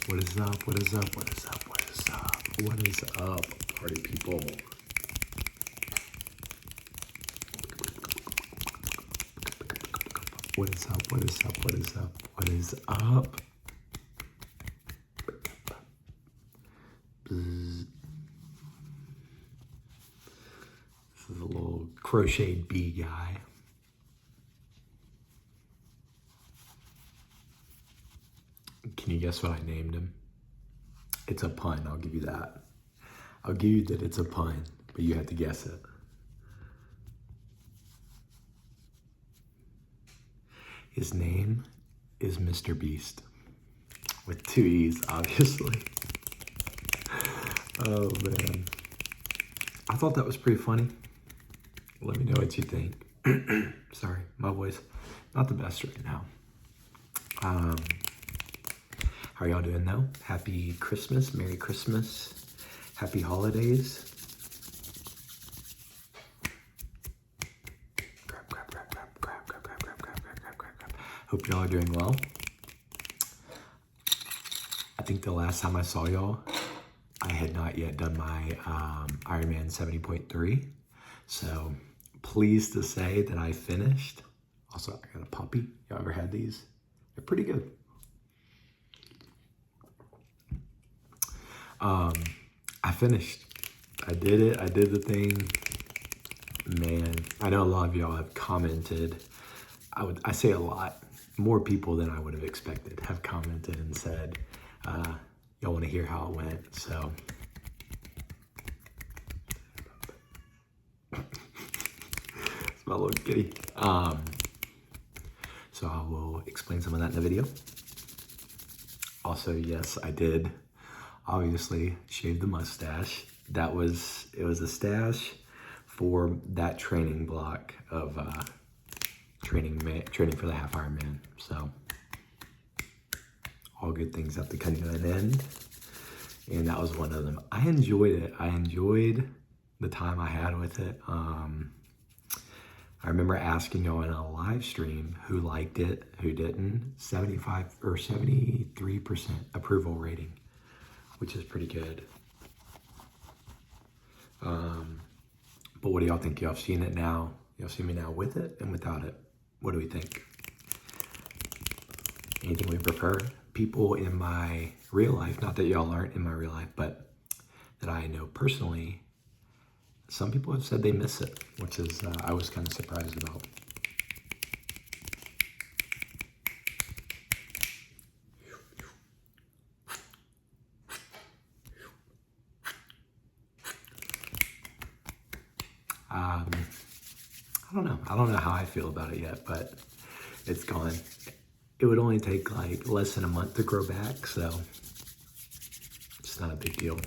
What is up? What is up? What is up? What is up? What is up, party people? What is up? What is up? What is up? What is up? Bzz. This is a little crocheted bee guy. Can you guess what I named him? It's a pun, I'll give you that. I'll give you that it's a pun, but you have to guess it. His name is Mr. Beast, with 2 E's, obviously. Oh man. I thought that was pretty funny. Let me know what you think. Sorry, my voice, not the best right now. How are y'all doing though? Happy Christmas, Merry Christmas, Happy Holidays. Hope y'all are doing well. I think the last time I saw y'all, I had not yet done my Ironman 70.3. So pleased to say that I finished. Also, I got a puppy. Y'all ever had these? They're pretty good. I finished. I did it. I did the thing. Man, I know a lot of y'all have commented. I say a lot. More people than I would have expected have commented and said, y'all want to hear how it went. So it's my little kitty. So I will explain some of that in the video. Also, yes, I did obviously shave the mustache. It was a stash for that training block of training for the half Ironman. So all good things have to come to an end, and that was one of them. I enjoyed it. I enjoyed the time I had with it. I remember asking y'all in a live stream who liked it, who didn't. 75 or 73% approval rating, which is pretty good. But what do y'all think? Y'all have seen it now? Y'all see me now with it and without it? What do we think? Anything we prefer? People in my real life, not that y'all aren't in my real life, but that I know personally, some people have said they miss it, which is, I was kind of surprised about. I don't know how I feel about it yet, but it's gone. It would only take like less than a month to grow back, so it's not a big deal.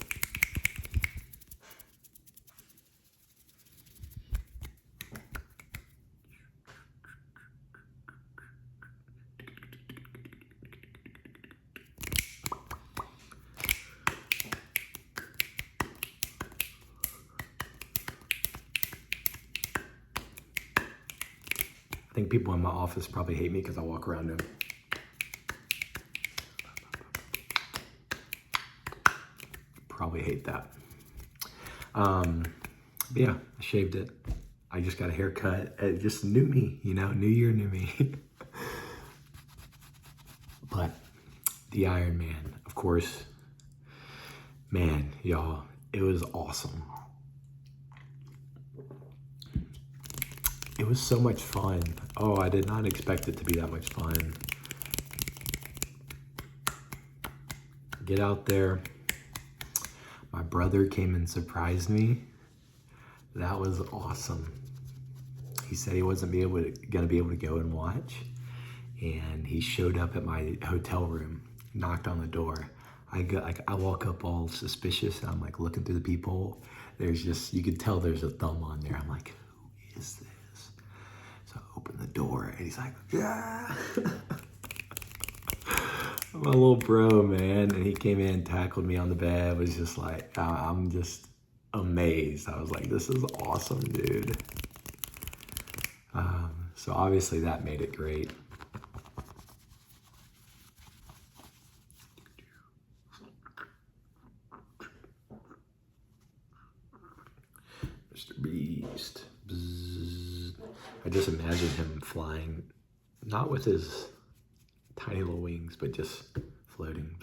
I think people in my office probably hate me because I walk around them. Probably hate that. But yeah, I shaved it. I just got a haircut. It just new me, you know, new year, new me. But the Ironman, of course, man, y'all, it was awesome. It was so much fun. Oh, I did not expect it to be that much fun. Get out there. My brother came and surprised me. That was awesome. He said he wasn't gonna be able to go and watch. And he showed up at my hotel room, knocked on the door. I walk up all suspicious and I'm like looking through the peephole. There's just, you could tell there's a thumb on there. I'm like, who is this? So I open the door and he's like, yeah. My little bro, man. And he came in, tackled me on the bed. Was just like, I'm just amazed. I was like, this is awesome, dude. So obviously that made it great. Mr. Beast. Bzzz. I just imagine him flying, not with his tiny little wings, but just floating.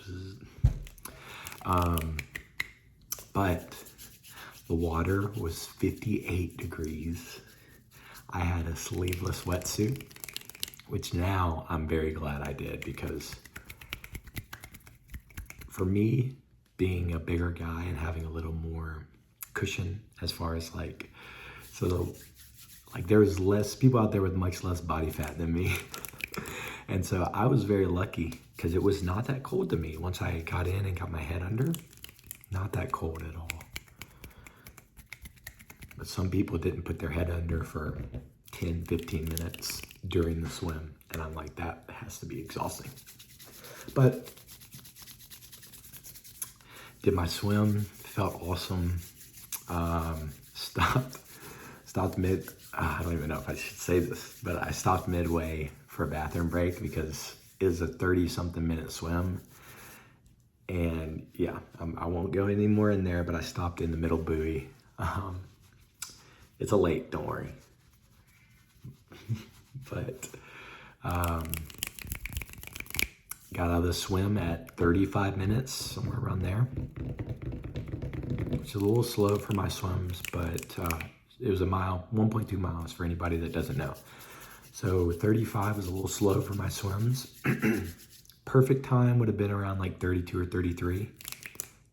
But the water was 58 degrees. I had a sleeveless wetsuit, which now I'm very glad I did, because for me, being a bigger guy and having a little more cushion as far as like, so like there's less people out there with much less body fat than me. And so I was very lucky because it was not that cold to me once I got in and got my head under. Not that cold at all. But some people didn't put their head under for 10, 15 minutes during the swim. And I'm like, that has to be exhausting. But did my swim, felt awesome. Stopped mid, I don't even know if I should say this, but I stopped midway for a bathroom break because it was a 30-something minute swim. And yeah, I won't go any more in there, but I stopped in the middle buoy. It's a lake, don't worry. But got out of the swim at 35 minutes, somewhere around there. Which is a little slow for my swims, but it was a mile, 1.2 miles for anybody that doesn't know. So 35 was a little slow for my swims. Perfect time would have been around like 32 or 33,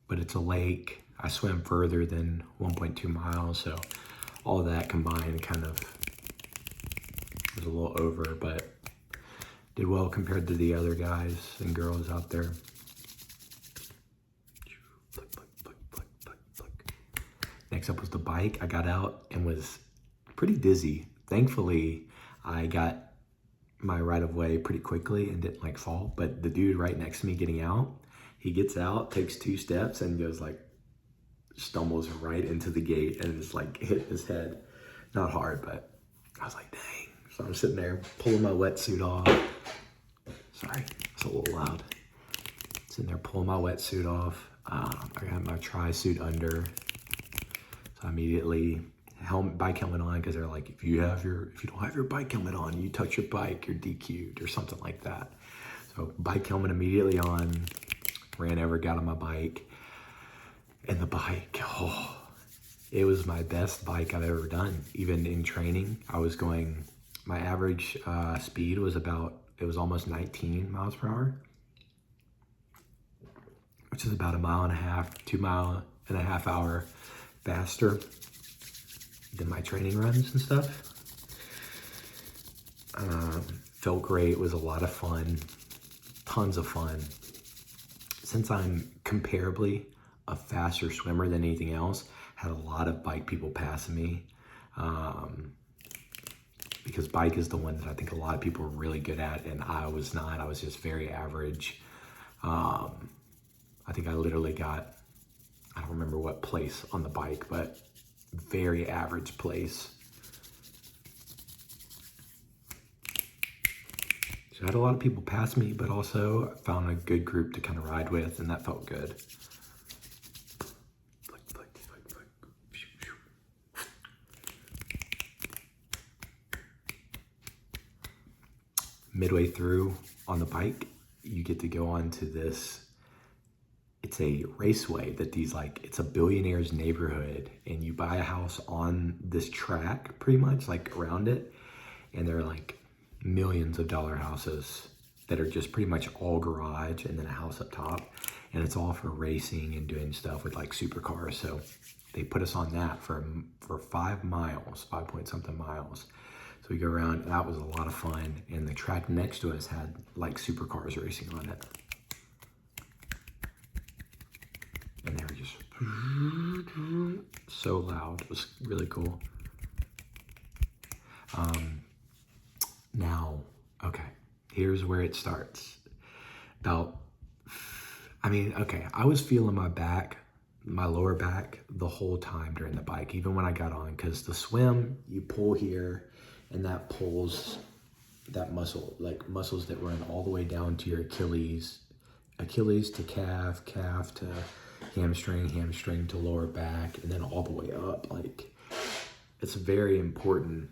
but it's a lake. I swam further than 1.2 miles, so all of that combined kind of was a little over, but did well compared to the other guys and girls out there. Next up was the bike. I got out and was pretty dizzy. Thankfully, I got my right of way pretty quickly and didn't like fall, but the dude right next to me getting out, he gets out, takes 2 steps and goes like, stumbles right into the gate and is like hit his head. Not hard, but I was like, dang. So I'm sitting there pulling my wetsuit off. Sorry, it's a little loud. Sitting there pulling my wetsuit off. I got my tri-suit under. So I immediately bike helmet on, because they're like, if you don't have your bike helmet on, you touch your bike, you're DQ'd or something like that. So bike helmet immediately on, ran over, got on my bike, and the bike, oh, it was my best bike I've ever done. Even in training, I was going, my average speed was it was almost 19 miles per hour, which is about 1.5 miles, 2.5 miles faster than my training runs and stuff. Felt great, was a lot of fun, tons of fun. Since I'm comparably a faster swimmer than anything else, had a lot of bike people passing me, because bike is the one that I think a lot of people are really good at, and I was not. I was just very average. I think I literally got, I don't remember what place on the bike, but very average place. So I had a lot of people pass me, but also found a good group to kind of ride with, and that felt good. Midway through on the bike, you get to go on to this, it's a raceway that it's a billionaire's neighborhood, and you buy a house on this track pretty much, like around it, and they're like millions of dollar houses that are just pretty much all garage and then a house up top, and it's all for racing and doing stuff with like supercars. So they put us on that for 5 miles, 5 point something miles. So we go around, and that was a lot of fun, and the track next to us had like supercars racing on it. And they were just so loud. It was really cool. Now, okay, here's where it starts. I was feeling my back, my lower back the whole time during the bike, even when I got on, because the swim, you pull here, and that pulls that muscle, like muscles that run all the way down to your Achilles to calf, calf to hamstring, hamstring to lower back, and then all the way up. Like, it's a very important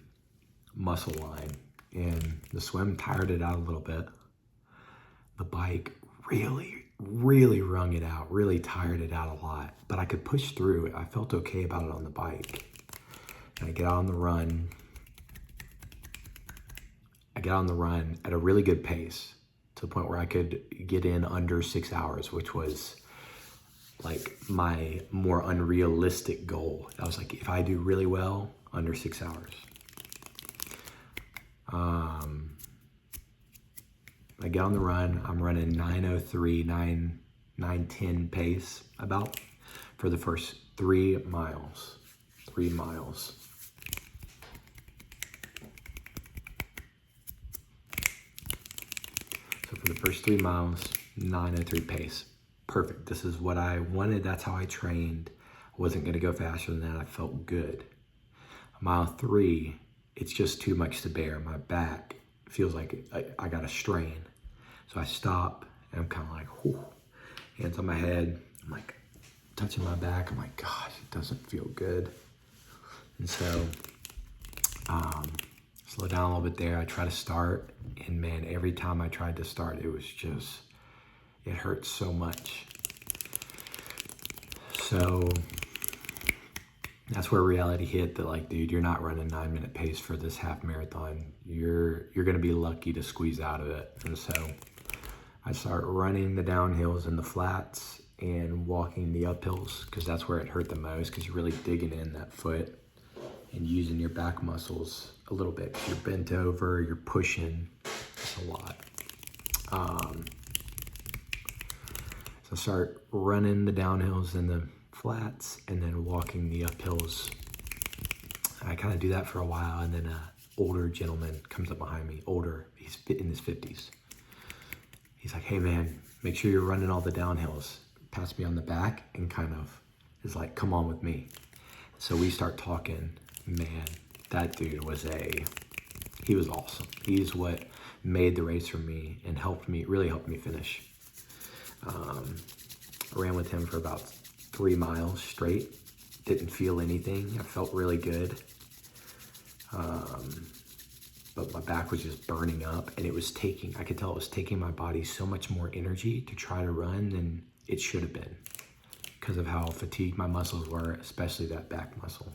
muscle line, and the swim tired it out a little bit. The bike really wrung it out, really tired it out a lot, but I could push through it. I felt okay about it on the bike. And I get out on the run. I get on the run at a really good pace to the point where I could get in under 6 hours, which was like my more unrealistic goal. I was like, if I do really well, under 6 hours. I get on the run. I'm running 9:03, 9:10 pace about for the first 3 miles. 3 miles. So for the first 3 miles, 9:03 pace. Perfect. This is what I wanted. That's how I trained. I wasn't going to go faster than that. I felt good. Mile 3, it's just too much to bear. My back feels like I got a strain. So I stop and I'm kind of like, whew, hands on my head. I'm like touching my back. I'm like, gosh, it doesn't feel good. And so slow down a little bit there. I try to start, and man, every time I tried to start, it was just, it hurt so much. So that's where reality hit that, like, dude, you're not running 9-minute pace for this half marathon. You're gonna be lucky to squeeze out of it. And so I start running the downhills and the flats and walking the uphills, because that's where it hurt the most, because you're really digging in that foot and using your back muscles a little bit. You're bent over, you're pushing. It's a lot. So I start running the downhills and the flats and then walking the uphills. And I kind of do that for a while, and then an older gentleman comes up behind me. Older, he's in his 50s. He's like, hey man, make sure you're running all the downhills. Pats me on the back and kind of is like, come on with me. So we start talking. Man, that dude he was awesome. He's what made the race for me and really helped me finish. I ran with him for about 3 miles straight. Didn't feel anything. I felt really good. But my back was just burning up, and I could tell it was taking my body so much more energy to try to run than it should have been, because of how fatigued my muscles were, especially that back muscle.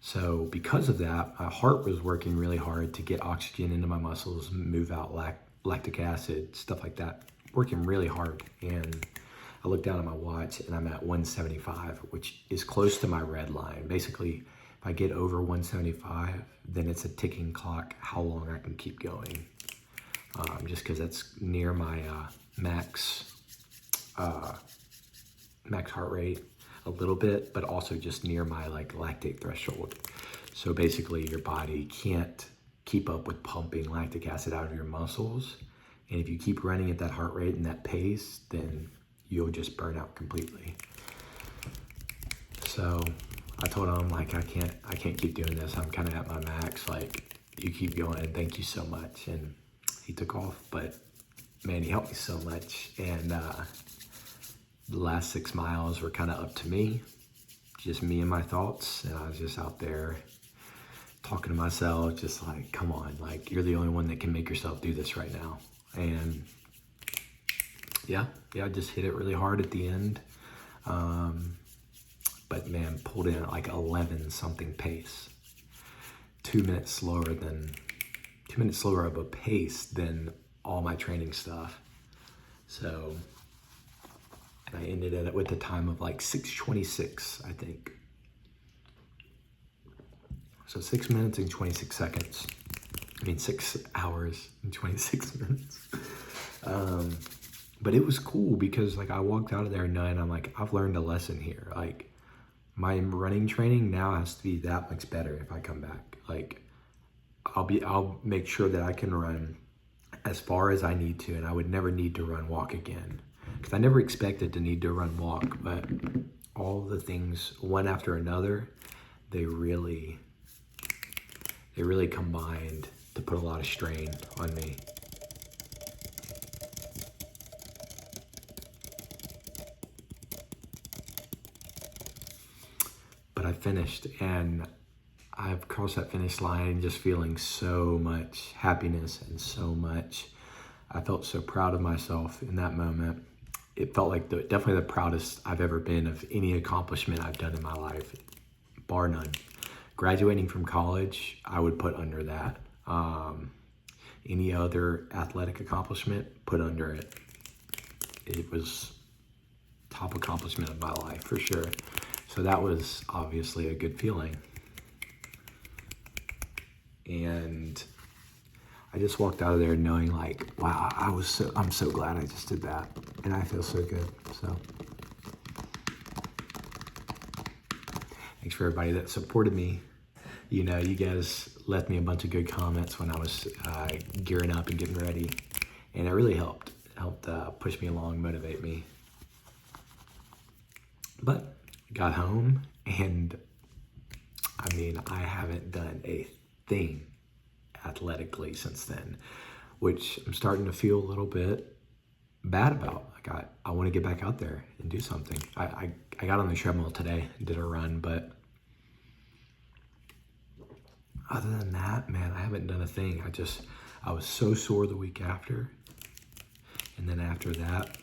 So because of that, my heart was working really hard to get oxygen into my muscles, move out lactic acid, stuff like that, working really hard. And I looked down at my watch and I'm at 175, which is close to my red line. Basically, if I get over 175, then it's a ticking clock how long I can keep going. Just because that's near my max heart rate a little bit, but also just near my lactate threshold. So basically your body can't keep up with pumping lactic acid out of your muscles. And if you keep running at that heart rate and that pace, then you'll just burn out completely. So I told him, like, I can't keep doing this. I'm kind of at my max. Like, you keep going. Thank you so much. And he took off, but man, he helped me so much. And the last 6 miles were kind of up to me, just me and my thoughts. And I was just out there talking to myself, just like, come on, like, you're the only one that can make yourself do this right now. And yeah, I just hit it really hard at the end. But man, pulled in at like 11 something pace, 2 minutes slower of a pace than all my training stuff. So, and I ended it with a time of like 6:26, I think. So 6 minutes and 26 seconds. 6 hours and 26 minutes. But it was cool because like I walked out of there and I'm like, I've learned a lesson here. Like, my running training now has to be that much better if I come back. Like, I'll make sure that I can run as far as I need to, and I would never need to walk again. Because I never expected to need to walk, but all the things, one after another, they really combined to put a lot of strain on me. But I finished, and I've crossed that finish line just feeling so much happiness and so much. I felt so proud of myself in that moment. It felt like definitely the proudest I've ever been of any accomplishment I've done in my life, bar none. Graduating from college, I would put under that. Any other athletic accomplishment, put under it. It was top accomplishment of my life for sure. So that was obviously a good feeling. And I just walked out of there knowing like, wow, I'm so glad I just did that. And I feel so good, so. Thanks for everybody that supported me. You know, you guys left me a bunch of good comments when I was gearing up and getting ready. And it really helped push me along, motivate me. But got home and I mean, I haven't done a thing athletically since then, which I'm starting to feel a little bit bad about. Like I want to get back out there and do something. I got on the treadmill today and did a run, but other than that, man, I haven't done a thing. I was so sore the week after. And then after that,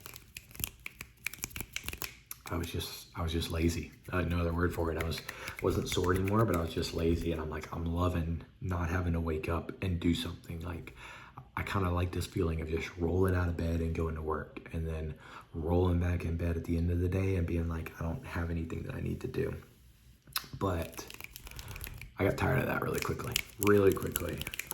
I was just lazy. No other word for it. Wasn't sore anymore, but I was just lazy. And I'm like, I'm loving not having to wake up and do something. Like, I kind of like this feeling of just rolling out of bed and going to work, and then rolling back in bed at the end of the day and being like, I don't have anything that I need to do. But I got tired of that really quickly.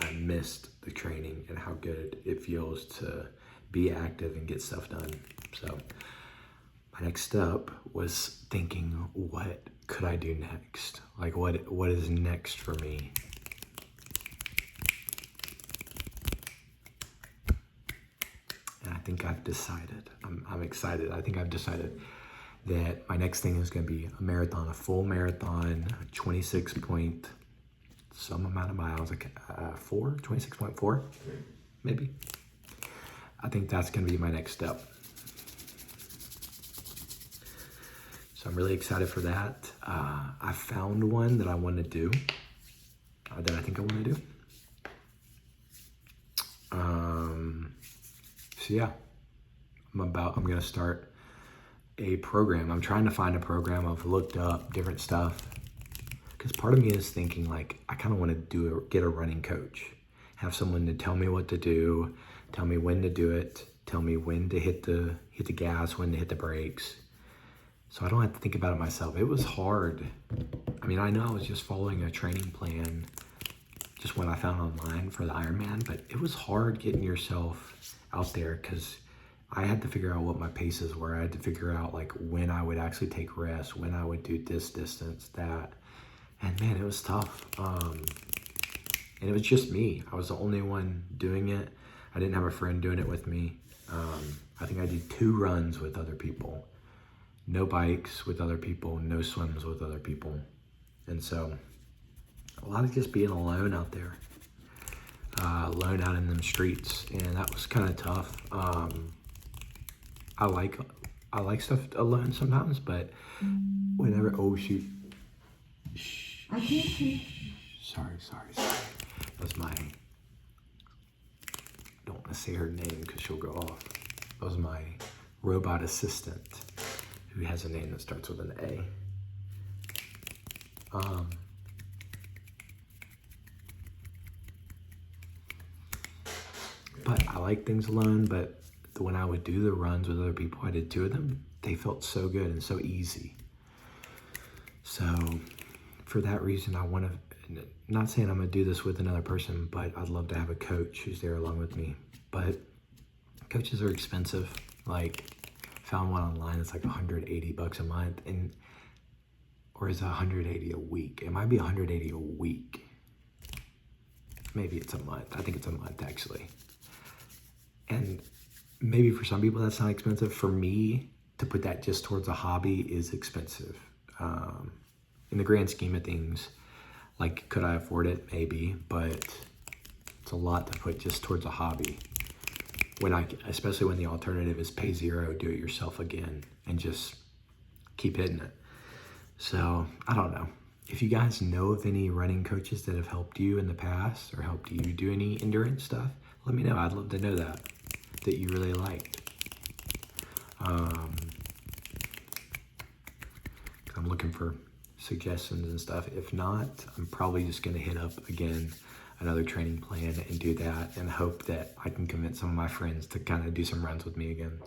I missed the training and how good it feels to be active and get stuff done. So my next step was thinking, what could I do next? Like what is next for me? And I think I've decided, I'm excited. I think I've decided that my next thing is going to be a marathon, a full marathon, 26 point some amount of miles, like 26.4, maybe. I think that's going to be my next step. So I'm really excited for that. I found one that I want to do, that I think I want to do. So yeah, I'm going to start a program. I'm trying to find a program. I've looked up different stuff because part of me is thinking like, I kind of want to get a running coach, have someone to tell me what to do, tell me when to do it, tell me when to hit the gas, when to hit the brakes. So I don't have to think about it myself. It was hard. I mean, I know I was just following a training plan, just what I found online for the Ironman, but it was hard getting yourself out there because I had to figure out what my paces were. I had to figure out like when I would actually take rest, when I would do this distance, that. And man, it was tough. And it was just me. I was the only one doing it. I didn't have a friend doing it with me. I think I did 2 runs with other people. No bikes with other people, no swims with other people. And so a lot of just being alone out there, alone out in them streets. And that was kind of tough. I like stuff alone sometimes, but whenever, oh shoot. I can't see. Sorry. That's my, I don't want to say her name because she'll go off. That was my robot assistant who has a name that starts with an A. But I like things alone, but when I would do the runs with other people, I did 2 of them, they felt so good and so easy. So for that reason, I want to, not saying I'm going to do this with another person, but I'd love to have a coach who's there along with me. But coaches are expensive. Like, found one online that's like $180 a month, or is it $180 a week? It might be $180 a week. Maybe it's a month. I think it's a month actually. And maybe for some people that's not expensive. For me, to put that just towards a hobby is expensive. In the grand scheme of things, like, could I afford it? Maybe, but it's a lot to put just towards a hobby. Especially when the alternative is pay zero, do it yourself again, and just keep hitting it. So I don't know. if you guys know of any running coaches that have helped you in the past or helped you do any endurance stuff, let me know. I'd love to know that you really liked. I'm looking for suggestions and stuff. If not, I'm probably just going to hit up again another training plan and do that and hope that I can convince some of my friends to kind of do some runs with me again.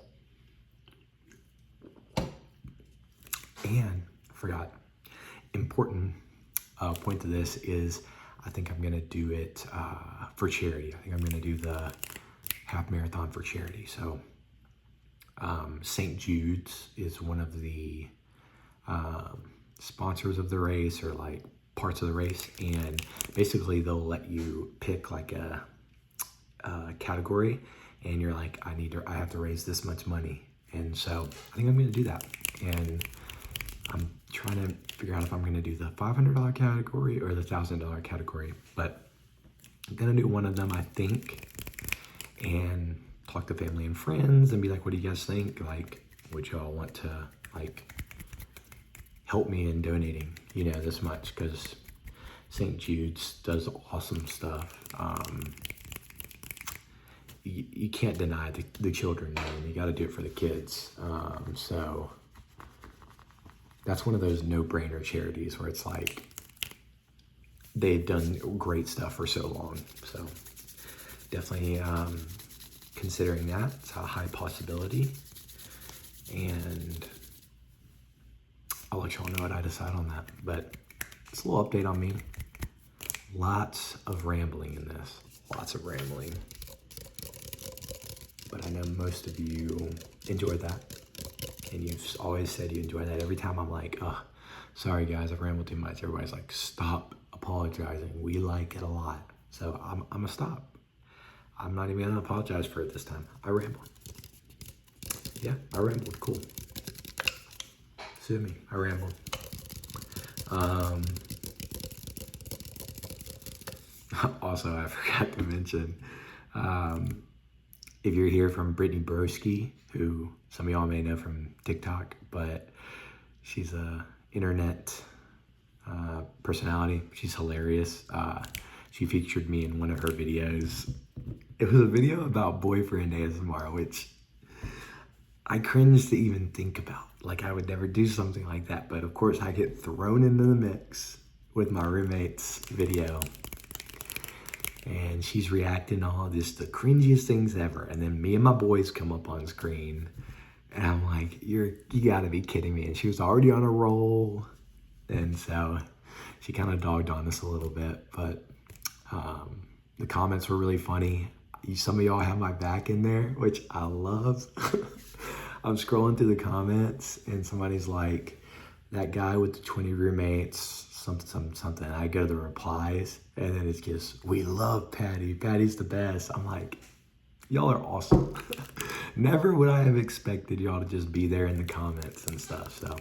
And I forgot, important point to this is I think I'm going to do it for charity. I think I'm going to do the half marathon for charity. So St. Jude's is one of the sponsors of the race, or like parts of the race, and basically they'll let you pick like a category, and you're like, I have to raise this much money, and so I think I'm going to do that. And I'm trying to figure out if I'm going to do the $500 category or the $1,000 category, but I'm going to do one of them, I think, and talk to family and friends and be like, what do you guys think? Like, would y'all want to like help me in donating, this much? Because St. Jude's does awesome stuff. You can't deny the children, man. You got to do it for the kids. So that's one of those no-brainer charities where it's like they've done great stuff for so long. So definitely considering that. It's a high possibility. And I'll let y'all know what I decide on that. But it's a little update on me. Lots of rambling in this. Lots of rambling. But I know most of you enjoyed that. And you've always said you enjoy that. Every time I'm like, oh, sorry guys, I've rambled too much. Everybody's like, stop apologizing. We like it a lot. So I'm gonna stop. I'm not even gonna apologize for it this time. I rambled. Yeah, I rambled, cool. Sue me, I rambled. Also, I forgot to mention, if you're here from Brittany Broski, who some of y'all may know from TikTok, but she's a internet personality. She's hilarious. She featured me in one of her videos. It was a video about boyfriend ASMR, which I cringe to even think about. Like, I would never do something like that, but of course I get thrown into the mix with my roommate's video. And she's reacting to all this, the cringiest things ever. And then me and my boys come up on screen, and I'm like, you gotta be kidding me. And she was already on a roll. And so she kind of dogged on us a little bit, but the comments were really funny. Some of y'all have my back in there, which I love. I'm scrolling through the comments, and somebody's like, that guy with the 20 roommates, something. I go to the replies, and then it's just, we love Patty. Patty's the best. I'm like, y'all are awesome. Never would I have expected y'all to just be there in the comments and stuff. So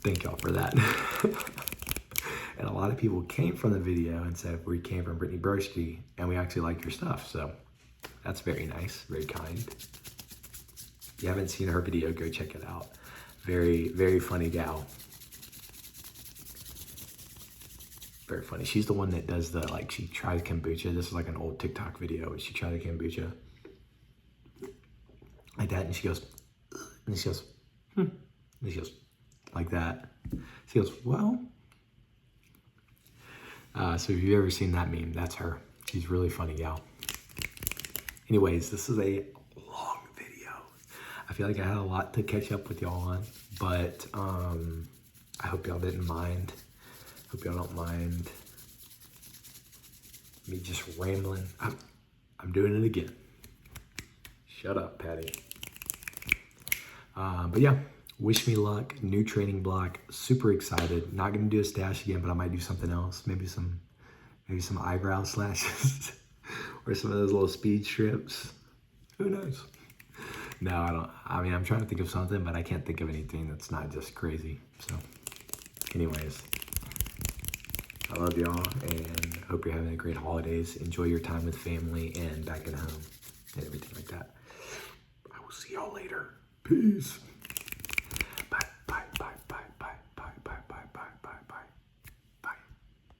thank y'all for that. And a lot of people came from the video and said we came from Brittany Broski, and we actually like your stuff. So that's very nice, very kind. If you haven't seen her video, go check it out. Very, very funny gal. Very funny. She's the one that does the, like, she tries kombucha. This is like an old TikTok video. She tried the kombucha like that, and she goes, and she goes, and she goes like that. She goes, well. So if you've ever seen that meme, that's her. She's a really funny gal. Anyways, this is a long video. I feel like I had a lot to catch up with y'all on, but I hope y'all didn't mind. Hope y'all don't mind me just rambling. I'm doing it again. Shut up, Patty. But yeah, wish me luck. New training block. Super excited. Not gonna do a stash again, but I might do something else. Maybe some eyebrow slashes or some of those little speed strips. Who knows? No, I don't. I mean, I'm trying to think of something, but I can't think of anything that's not just crazy. So anyways, I love y'all, and hope you're having a great holidays. Enjoy your time with family and back at home and everything like that. I will see y'all later. Peace.